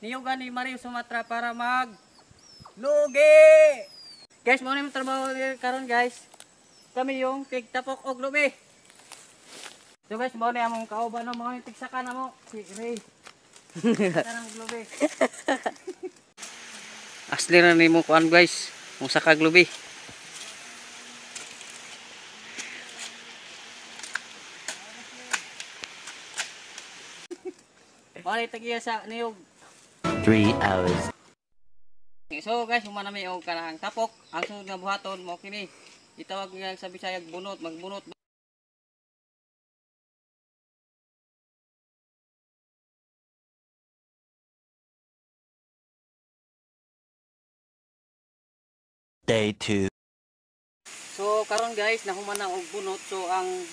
niyugan ni Mario Sumatra para mag lugi. Guys, mo na yung trabaho karon guys. Kami yung tigtapok og lubi. So guys, mo na among kauban ng mga tigsaka na mo. Si Ray. Tarang lubi. Asli na nimo kuan guys. Mong sakag lubi. Balik tagiya sa niyog. 3 hours. So guys, humana mi og kanang tapok. Ang sunod nga buhaton mo kini. Itawag nga sa Bisayag bunot, magbunot. Day 2. So karon guys, nahuman na og bunot. So ang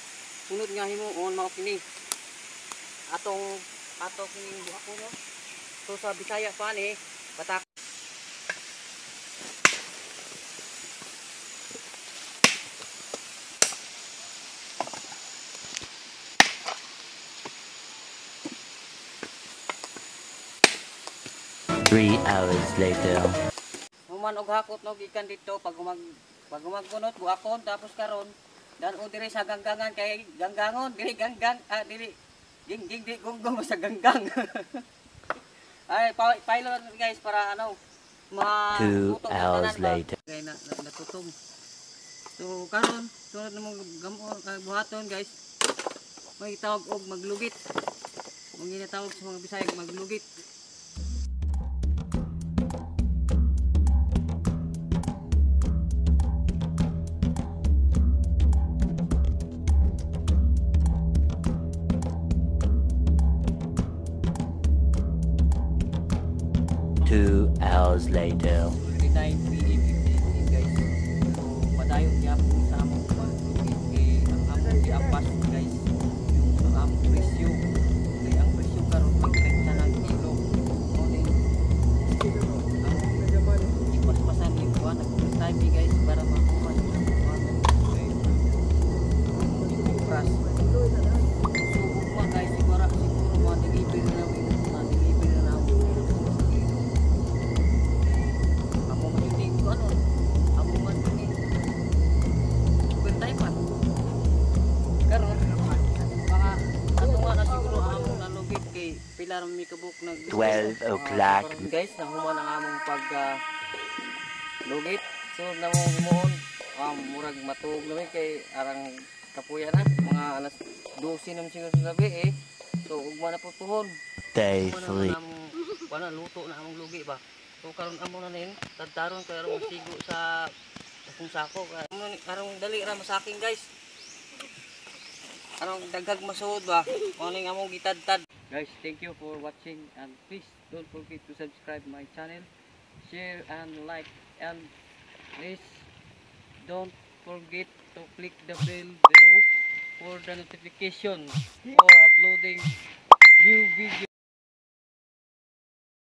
sunod nga himuon mao kini. Ato kining buhakon no. So sa Bisaya pa ni batak. Three hours later. Human og hakot no gikan dito pag humagbunot buhakon tapos karon dan o dire sa ganggangan kay ganggangon dili ganggang dili ging di gonggong sa ganggang. Ay pilot guys para ano 2 hours later. Kay natutom. So karon sunod namong buhaton guys. May tawag og maglugit. Ang ginatawag sa mga Bisaya maglugit. Two hours later. 9 PM guys. So padayon niya po sa among paglugit kay ang among giapas guys. Yung ang presyo kay ang presyo karon may 30 ng kilo. Mo ni ang ipaspasan ni buwan ng time guys para makuha yung pras. So ugma guys siguro ma-deliver na pilar mi kabuk nag 12 o'clock. Guys, nahuman ang among pag lugit. So namuhon murag matuog na kay arang kapuya na mga alas 12 na siguro sa gabi So ugma na po tuhon. Day 3. Wala luto na among lugi ba. So karon amo na nin tadtaron kay arong sigo sa akong sako. Arong dali ra masaking guys. Arong daghag masud ba. Morning among gitadtad. Guys, thank you for watching and please don't forget to subscribe my channel, share and like, and please don't forget to click the bell below for the notification for uploading new videos.